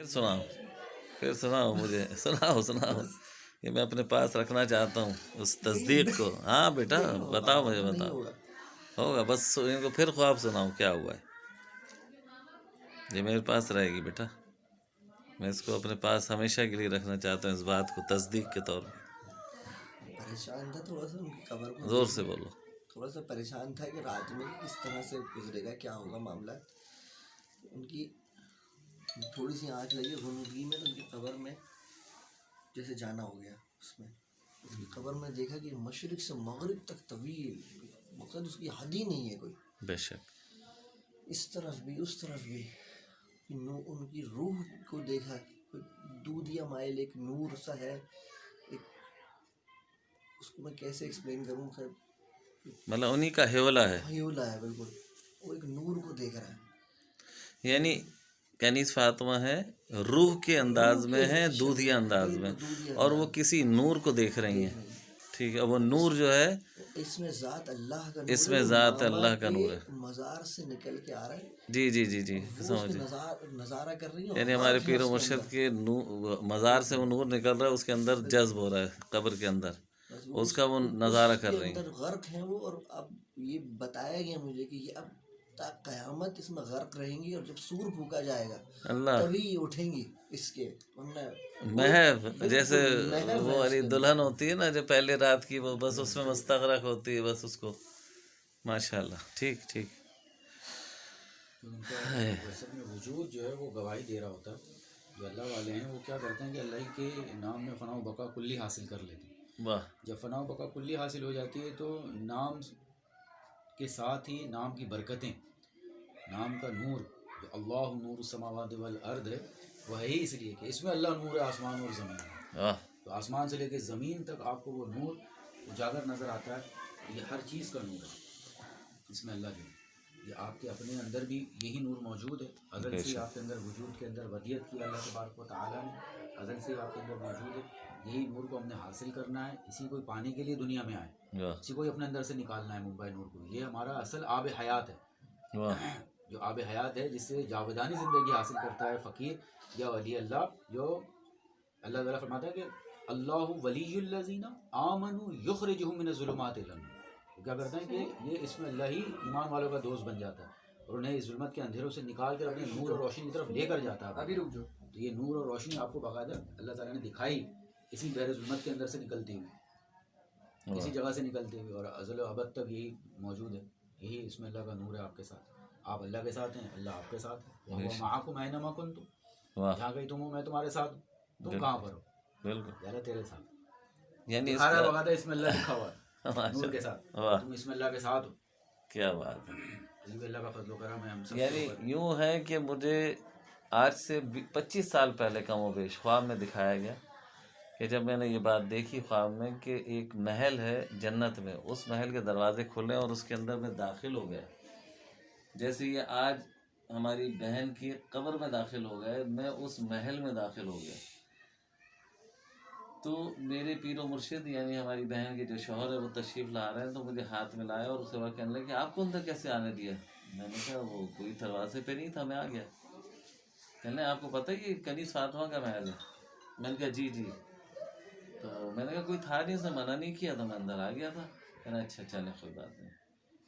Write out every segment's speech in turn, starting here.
سناؤ، پھر سناؤ مجھے، سناؤ کہ میں اپنے پاس رکھنا چاہتا ہوں اس تصدیق کو. ہاں بیٹا بتاؤ، مجھے بتاؤ. ہوگا بس ان کو پھر خواب سناؤ کیا ہوا ہے. یہ میرے پاس رہے گی بیٹا، میں اس کو اپنے پاس ہمیشہ کے لیے رکھنا چاہتا ہوں، اس بات کو تصدیق کے طور پہ. پریشان تھا تھوڑا سا ان کی قبر کو زور سے بولو. تھوڑا سا پریشان تھا کہ رات میں کس طرح سے گزرے گا، کیا ہوگا معاملہ. ان کی تھوڑی سی آنکھ لگی غنودگی میں، تو ان کی قبر میں جیسے جانا ہو گیا. اس کی قبر میں دیکھا کہ مشرق سے مغرب تک طویل، مقصد اس کی حد ہی نہیں ہے کوئی. بے شک. اس طرف بھی اس طرف بھی ان کی روح کو دیکھا، دودھیا مائل ایک نور سا ہے. اس کو میں کیسے ایکسپلین کروں، خیر مطلب انہی کا حیولہ ہے. حیولہ ہے بالکل. وہ ایک نور کو دیکھ رہا ہے، یعنی کنیز فاطمہ ہے روح کے انداز میں ہے، دودھیا انداز میں، اور وہ کسی نور کو دیکھ رہی ہیں. ٹھیک ہے، وہ نور جو ہے اس میں ذات اللہ کا نور اس میں ذات اللہ کا نور ہے. مزار سے نکل کے آ رہا ہے. جی جی جی جی سمجھ. نظارہ کر رہی ہیں، یعنی ہمارے پیر و مرشد کے مزار سے وہ نور نکل رہا ہے، اس کے اندر جذب ہو رہا ہے قبر کے اندر، اس کا وہ نظارہ کر رہی ہیں. غرق ہیں وہ. اور اب یہ بتایا گیا مجھے کہ یہ اب تا قیامت اس میں غرق رہیں گی، اور جب سور پھونکا جائے گا اللہ تبھی یہ اٹھیں گی اس کے. محو جیسے وہ والی دلہن ہوتی ہے نا جو پہلی رات کی، وہ بس اس میں مستغرق ہوتی ہے، بس اس کو. ماشاء اللہ. ٹھیک ٹھیک. ان کا جسد میں وجود جو ہے وہ گواہی دے رہا ہوتا ہے. جو اللہ والے ہیں وہ کیا کرتے ہیں کہ اللہ کے نام میں فنا و بقا کلی حاصل کر لیتے ہیں. واہ. جب فنا و بقا کلی حاصل ہو جاتی ہے تو نام کے ساتھ ہی نام کی برکتیں، نام کا نور جو اللہ نور السماوات والارض ہے، وہ ہے ہی اس لیے کہ اس میں اللہ نور ہے آسمان اور زمین ہے. تو آسمان سے لے کے زمین تک آپ کو وہ نور اجاگر نظر آتا ہے. یہ ہر چیز کا نور ہے اس میں اللہ جو ہے. یہ آپ کے اپنے اندر بھی یہی نور موجود ہے. ازل سے آپ کے اندر وجود کے اندر ودیت کی اللہ تبارک و تعالیٰ نے، ازل سے آپ کے اندر موجود ہے. یہی نور کو ہم نے حاصل کرنا ہے. اسی کو پانے کے لیے دنیا میں آئے، اسی کو اپنے اندر سے نکالنا ہے ممبئی نور کو. یہ ہمارا اصل آب حیات ہے، جو آب حیات ہے جس سے جاودانی زندگی حاصل کرتا ہے فقیر یا ولی اللہ. جو اللہ تعالیٰ فرماتا ہے کہ اللہ ولی الذین آمنوا یخرجہم من الظلمات الی النور. وہ کیا کرتا ہے کہ یہ اس میں اللہ ہی ایمان والوں کا دوست بن جاتا ہے اور انہیں اس ظلمت کے اندھیروں سے نکال کر اپنے نور اور روشنی کی طرف لے کر جاتا ہے. ابھی رک جاؤ. تو یہ نور اور روشنی آپ کو باقاعدہ اللہ تعالیٰ نے دکھائی اسی بحر ظلمت کے اندر سے نکلتی ہوئی، اسی جگہ سے نکلتے ہوئے، اور ازل و ابد تک یہی موجود ہے. یہی اس میں اللہ کا نور ہے آپ کے ساتھ. آپ اللہ کے ساتھ ہیں، اللہ آپ کے ساتھ ہے. وَهُوَ مَعَكُمْ أَيْنَمَا كُنتُمْ. جہاں کہیں تم ہو میں تمہارے ساتھ ہوں. تم کہاں پر ہو؟ بالکل. اللہ تیرے ساتھ. یعنی ہر وقت اس میں اللہ لکھا ہوا ہے نور کے ساتھ. تم اس میں اللہ کے ساتھ ہو. کیا بات ہے. یہ اللہ کا فضل و کرم ہے ہم سب. یعنی یوں ہے کہ مجھے آج سے 25 سال پہلے کم و بیش خواب میں دکھایا گیا کہ جب میں نے یہ بات دیکھی خواب میں کہ ایک محل ہے جنت میں، اس محل کے دروازے کھلے اور اس کے اندر میں داخل ہو گیا. جیسے یہ آج ہماری بہن کی قبر میں داخل ہو گئے، میں اس محل میں داخل ہو گیا. تو میرے پیر و مرشد یعنی ہماری بہن کے جو شوہر ہے وہ تشریف لا رہے ہیں، تو مجھے ہاتھ میں لایا اور اس کے بعد کہنے لگے کہ آپ کو اندر کیسے آنے دیا. میں نے کہا وہ کوئی دروازے پہ نہیں تھا، میں آ گیا. کہنے آپ کو پتہ ہے کہ کنیز فاطمہ کا محل ہے؟ میں نے کہا جی جی. تو میں نے کہا کوئی تھا نہیں، اس نے منع نہیں کیا تھا، میں اندر آ گیا تھا. کہنا اچھا چلیں کوئی بات نہیں.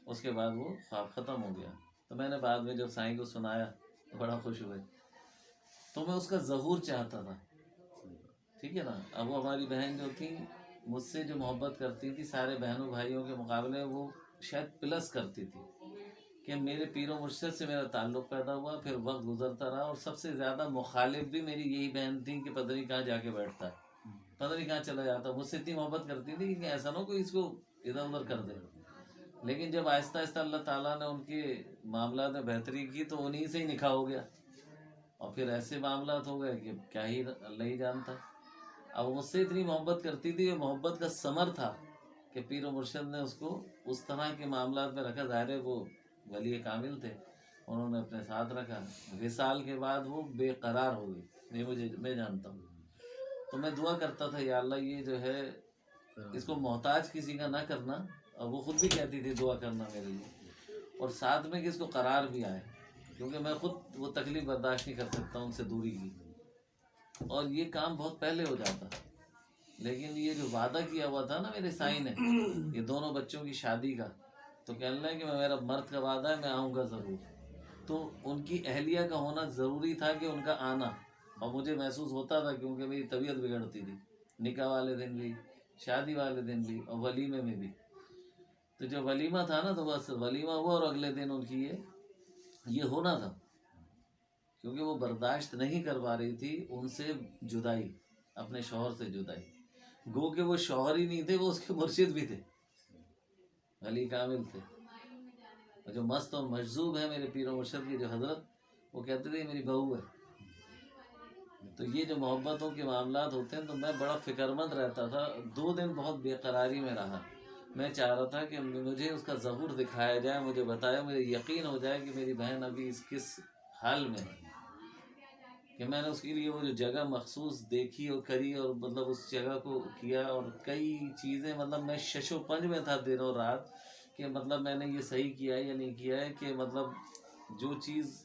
اس کے بعد وہ خواب ختم ہو گیا. تو میں نے بعد میں جب سائیں کو سنایا تو بڑا خوش ہوئے. تو میں اس کا ظہور چاہتا تھا. ٹھیک ہے نا. اب وہ ہماری بہن جو تھی مجھ سے جو محبت کرتی تھی سارے بہنوں بھائیوں کے مقابلے وہ شاید پلس کرتی تھی کہ میرے پیر و مرشد سے میرا تعلق پیدا ہوا. پھر وقت گزرتا رہا اور سب سے زیادہ مخالف بھی میری یہی بہن تھی کہ پتہ نہیں کہاں جا کے بیٹھتا ہے، پتہ نہیں کہاں چلا جاتا. مجھ سے اتنی محبت کرتی تھی کہ ایسا نہ ہو کوئی اس کو ادھر ادھر کر دے. لیکن جب آہستہ آہستہ اللہ تعالیٰ نے ان کے معاملات میں بہتری کی تو انہی سے ہی نکاح ہو گیا. اور پھر ایسے معاملات ہو گئے کہ کیا ہی اللہ ہی جانتا. اب وہ مجھ سے اتنی محبت کرتی تھی، وہ محبت کا ثمر تھا کہ پیر و مرشد نے اس کو اس طرح کے معاملات میں رکھا. ظاہر ہے وہ ولی کامل تھے، انہوں نے اپنے ساتھ رکھا. وصال کے بعد وہ بے قرار ہو گئی، میں جانتا ہوں. تو میں دعا کرتا تھا یا اللہ یہ جو ہے اس کو محتاج کسی کا نہ کرنا. اور وہ خود بھی کہتی تھی دعا کرنا میرے لیے، اور ساتھ میں کہ اس کو قرار بھی آئے، کیونکہ میں خود وہ تکلیف برداشت نہیں کر سکتا ان سے دوری کی. اور یہ کام بہت پہلے ہو جاتا، لیکن یہ جو وعدہ کیا ہوا تھا نا میرے سائیں نے یہ دونوں بچوں کی شادی کا، تو کہنے لگا کہ میرا مرد کا وعدہ ہے میں آؤں گا ضرور، تو ان کی اہلیہ کا ہونا ضروری تھا کہ ان کا آنا، اور مجھے محسوس ہوتا تھا کیونکہ میری طبیعت بگڑتی تھی، نکاح والے دن بھی، شادی والے دن بھی، اور ولیمے میں بھی۔ تو جو ولیمہ تھا نا تو بس ولیمہ ہوا اور اگلے دن ان کی یہ ہونا تھا، کیونکہ وہ برداشت نہیں کر پا رہی تھی ان سے جدائی، اپنے شوہر سے جدائی، گو کہ وہ شوہر ہی نہیں تھے، وہ اس کے مرشد بھی تھے، علی کامل تھے، اور جو مست اور مجذوب ہے میرے پیر و مرشد کی جو حضرت، وہ کہتے تھے یہ میری بہو ہے۔ تو یہ جو محبتوں کے معاملات ہوتے ہیں تو میں بڑا فکر مند رہتا تھا، 2 دن بہت بے قراری میں رہا، میں چاہ رہا تھا کہ مجھے اس کا ظہور دکھایا جائے، مجھے بتایا، مجھے یقین ہو جائے کہ میری بہن ابھی اس کس حال میں ہے، کہ میں نے اس کے لیے وہ جو جگہ مخصوص دیکھی اور کری، اور مطلب اس جگہ کو کیا، اور کئی چیزیں مطلب میں شش و پنج میں تھا دن اور رات، کہ مطلب میں نے یہ صحیح کیا ہے یا نہیں کیا ہے، کہ مطلب جو چیز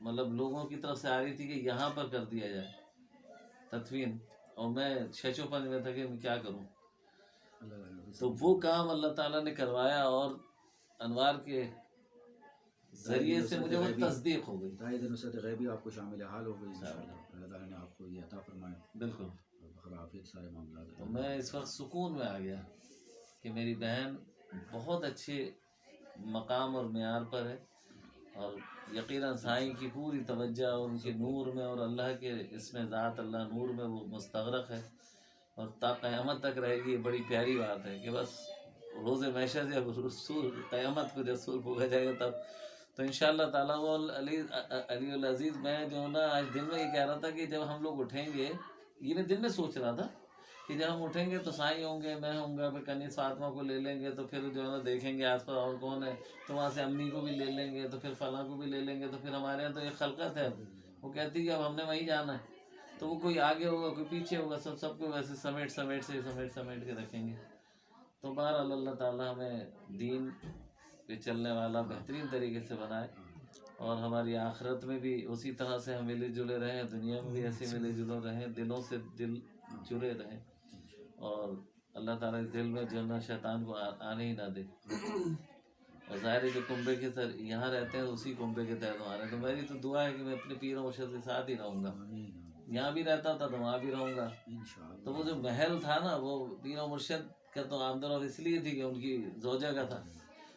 مطلب لوگوں کی طرف سے آ رہی تھی کہ یہاں پر کر دیا جائے تدفین، اور میں شش و پنج میں تھا کہ میں کیا کروں، تو وہ کام اللہ تعالیٰ نے کروایا، اور انوار کے ذریعے سے مجھے وہ تصدیق ہو گئی۔ تائید نصرت غیبی آپ کو شامل حال ہو گئی انشاءاللہ، اللہ تعالیٰ نے آپ کو یہ عطا فرمایا، بالکل، بخیر عافیت سارے معاملات۔ تو میں اس وقت سکون میں آ گیا کہ میری بہن بہت اچھے مقام اور معیار پر ہے، اور یقیناً سائیں کی پوری توجہ اور ان کے نور میں، اور اللہ کے اس میں ذات اللہ نور میں وہ مستغرق ہے، اور تا قیامت تک رہے گی۔ یہ بڑی پیاری بات ہے کہ بس روز محشر جب رسول قیامت کو جب سور پھونکا جائے گا تب تو انشاءاللہ تعالیٰ وہ علی العزیز، میں جو نا آج دن میں یہ کہہ رہا تھا کہ جب ہم لوگ اٹھیں گے، یہ میں دن میں سوچ رہا تھا کہ جب ہم اٹھیں گے تو سائیں ہوں گے، میں ہوں گا، پھر کنیز فاطمہ کو لے لیں گے، تو پھر جو ہے نا دیکھیں گے آس پاس اور کون ہے، تو وہاں سے امی کو بھی لے لیں گے، تو پھر فلاں کو بھی لے لیں گے، تو پھر ہمارے یہاں تو ایک خلقت ہے، وہ کہتی کہ اب ہم نے وہیں جانا ہے، تو وہ کوئی آگے ہوگا کوئی پیچھے ہوگا، سب کو ویسے سمیٹ کے رکھیں گے۔ تو بہرحال اللہ تعالیٰ ہمیں دین پہ چلنے والا بہترین طریقے سے بنائے، اور ہماری آخرت میں بھی اسی طرح سے ہم ملے جلے رہیں، دنیا میں بھی ایسے ملے جلے رہیں، دلوں سے دل جڑے رہیں، اور اللہ تعالیٰ اس دل میں جو ہے نا شیطان کو آنے ہی نہ دے۔ اور ظاہر ہے جو کنبے کے یہاں رہتے ہیں اسی کنبے کے تحت وہاں رہتے ہیں، میری تو دعا ہے کہ میں اپنے پیر و مرشد کے ساتھ ہی رہوں گا، یہاں بھی رہتا تھا تو وہاں بھی رہوں گا۔ تو وہ جو محل تھا نا وہ پیر و مرشد کا تو آمدن اور اس لیے تھی کہ ان کی زوجہ کا تھا،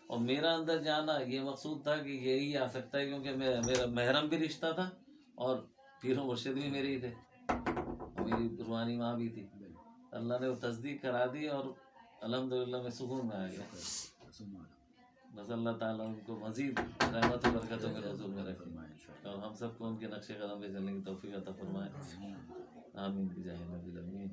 اور میرا اندر جانا یہ مقصود تھا کہ یہی آ سکتا ہے، کیونکہ میرا محرم بھی رشتہ تھا، اور پیر و مرشد بھی میرے ہی تھے، میری روحانی ماں بھی تھی۔ اللہ نے وہ تصدیق کرا دی، اور الحمدللہ میں سکون میں آ گیا۔ بس اللہ تعالیٰ ان کو مزید رحمت و برکتوں کے نزول میں رکھے، اور ہم سب کو ان کے نقش قدم پہ چلنے کی توفیق عطا فرمائے، آمین بجاہ نبی الامین۔